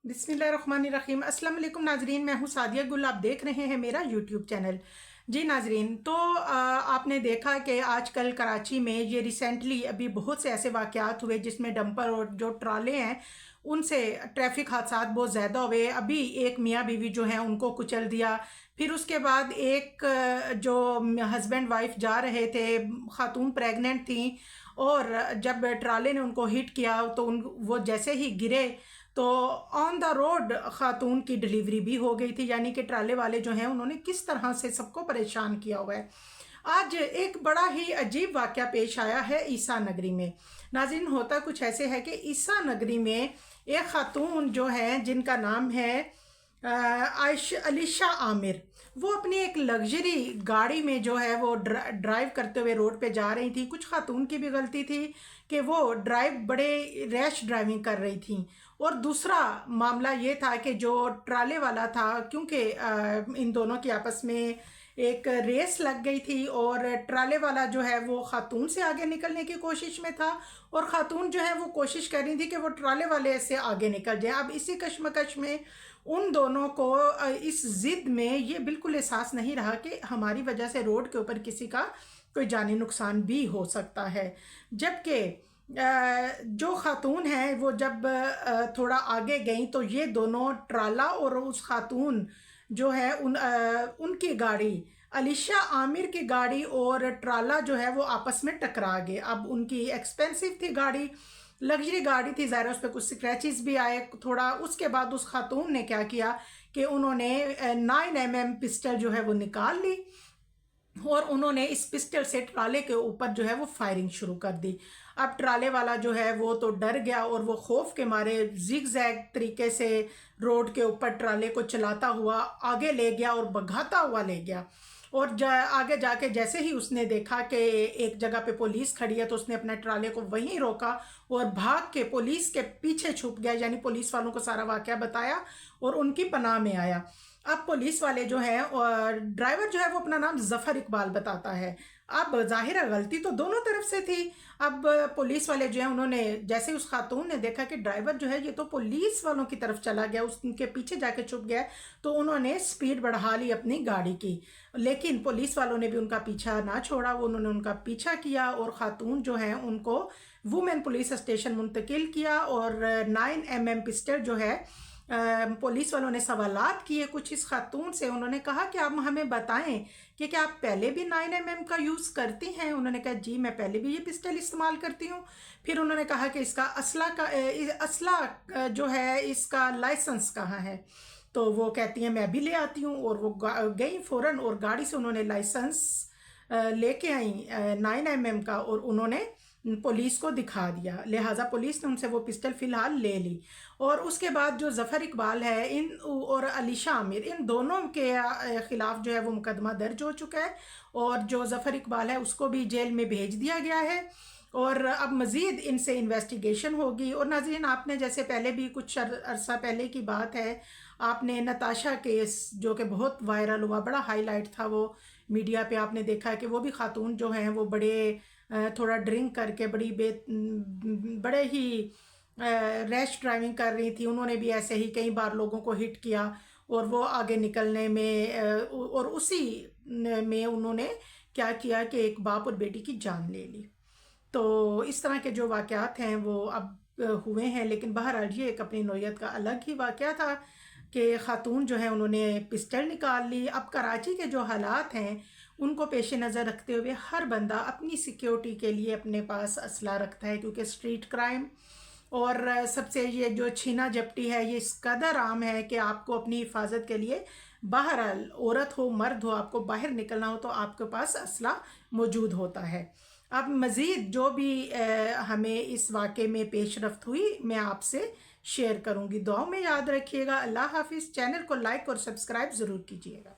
बिस्मिल्लाहिर्रहमानिर्रहीम। अस्सलाम वालेकुम नाजरीन, मैं हूँ सादिया गुल। आप देख रहे हैं मेरा यूट्यूब चैनल। जी नाजरीन, तो आपने देखा कि आजकल कराची में ये रिसेंटली अभी बहुत से ऐसे वाक़यात हुए जिसमें डंपर और जो ट्राले हैं उनसे ट्रैफिक हादसात बहुत ज़्यादा हुए। अभी एक मियाँ बीवी जो हैं उनको कुचल दिया। फिर उसके बाद एक जो हस्बैंड वाइफ जा रहे थे, खातून प्रेग्नेंट थी, और जब ट्राले ने उनको हिट किया तो वो जैसे ही गिरे तो ऑन द रोड खातून की डिलीवरी भी हो गई थी। यानी कि ट्राले वाले जो हैं उन्होंने किस तरह से सबको परेशान किया हुआ है। आज एक बड़ा ही अजीब वाक़या पेश आया है ईसा नगरी में। नाज़रीन, होता कुछ ऐसे है कि ईसा नगरी में एक खातून जो है जिनका नाम है अलीशा आमिर, वो अपनी एक लग्जरी गाड़ी में जो है वो ड्राइव करते हुए रोड पे जा रही थी। कुछ खातून की भी गलती थी कि वो बड़े रैश ड्राइविंग कर रही थी। और दूसरा मामला ये था कि जो ट्राले वाला था, क्योंकि इन दोनों की आपस में एक रेस लग गई थी और ट्राले वाला जो है वो खातून से आगे निकलने की कोशिश में था, और खातून जो है वो कोशिश कर रही थी कि वो ट्राले वाले से आगे निकल जाए। अब इसी कश्मकश में उन दोनों को इस ज़िद में ये बिल्कुल एहसास नहीं रहा कि हमारी वजह से रोड के ऊपर किसी का कोई जानी नुकसान भी हो सकता है। जबकि जो खातून है वो जब थोड़ा आगे गई तो ये दोनों ट्राला और उस खातून जो है उनकी गाड़ी, अलीशा आमिर की गाड़ी और ट्राला जो है वो आपस में टकरा गए। अब उनकी एक्सपेंसिव थी गाड़ी, लग्जरी गाड़ी थी, ज़ाहिर उस पर कुछ स्क्रैचेस भी आए थोड़ा। उसके बाद उस खातून ने क्या किया कि उन्होंने 9mm पिस्टल जो है वो निकाल ली और उन्होंने इस पिस्टल से ट्राले के ऊपर जो है वो फायरिंग शुरू कर दी। अब ट्राले वाला जो है वो तो डर गया और वो खौफ के मारे जिग जैग तरीके से रोड के ऊपर ट्राले को चलाता हुआ आगे ले गया और भगाता हुआ ले गया। और आगे जाके जैसे ही उसने देखा कि एक जगह पे पुलिस खड़ी है तो उसने अपने ट्राले को वहीं रोका और भाग के पुलिस के पीछे छुप गया। यानी पुलिस वालों को सारा वाकया बताया और उनकी पनाह में आया। अब पुलिस वाले जो हैं और ड्राइवर जो है वो अपना नाम जफ़र इकबाल बताता है। अब ज़ाहिर है गलती तो दोनों तरफ से थी। अब पुलिस वाले जो हैं उन्होंने जैसे उस खातून ने देखा कि ड्राइवर जो है ये तो पुलिस वालों की तरफ चला गया, उसके पीछे जाके छुप गया, तो उन्होंने स्पीड बढ़ा ली अपनी गाड़ी की। लेकिन पुलिस वालों ने भी उनका पीछा ना छोड़ा, वो उन्होंने उनका पीछा किया और ख़ातून जो हैं उनको वुमेन पुलिस स्टेशन मुंतकिल किया। और 9mm पिस्टल जो है पुलिस वालों ने सवालात किए कुछ इस खातून से। उन्होंने कहा कि आप हमें बताएं कि क्या आप पहले भी 9mm का यूज़ करती हैं। उन्होंने कहा जी मैं पहले भी ये पिस्टल इस्तेमाल करती हूँ। फिर उन्होंने कहा कि इसका असला जो है इसका लाइसेंस कहाँ है। तो वो कहती हैं मैं भी ले आती हूँ, और वो गई फ़ौरन और गाड़ी से उन्होंने लाइसेंस लेके आई 9mm का और उन्होंने पुलिस को दिखा दिया। लिहाजा पुलिस ने उनसे वो पिस्टल फ़िलहाल ले ली। और उसके बाद जो ज़फ़र इकबाल है इन और अलीशा आमिर, इन दोनों के ख़िलाफ़ जो है वो मुकदमा दर्ज हो चुका है और जो ज़फ़र इकबाल है उसको भी जेल में भेज दिया गया है और अब मज़ीद इनसे इन्वेस्टिगेशन होगी। और नाज़रीन, आपने जैसे पहले भी कुछ अरसा पहले की बात है, आपने नताशा केस जो कि बहुत वायरल हुआ, बड़ा हाईलाइट था वो मीडिया पे, आपने देखा है कि वो भी खातून जो हैं वो बड़े थोड़ा ड्रिंक करके बड़े ही रैश ड्राइविंग कर रही थी। उन्होंने भी ऐसे ही कई बार लोगों को हिट किया और वो आगे निकलने में और उसी में उन्होंने क्या किया कि एक बाप और बेटी की जान ले ली। तो इस तरह के जो वाक़यात हैं वो अब हुए हैं। लेकिन बहरहाल ये एक अपनी नौयत का अलग ही वाक़या था कि ख़ातून जो है उन्होंने पिस्टल निकाल ली। अब कराची के जो हालात हैं उनको पेश नज़र रखते हुए हर बंदा अपनी सिक्योरिटी के लिए अपने पास असला रखता है, क्योंकि स्ट्रीट क्राइम और सबसे ये जो छीना झपटी है ये इस कदर आम है कि आपको अपनी हिफाजत के लिए बहरहाल औरत हो मर्द हो, आपको बाहर निकलना हो तो आपके पास असला मौजूद होता है। अब मज़ीद जो भी हमें इस वाक़े में पेशरफ्त हुई मैं आपसे शेयर करूँगी। दुआओं में याद रखिएगा। अल्लाह हाफिज़। चैनल को लाइक और सब्सक्राइब ज़रूर कीजिएगा।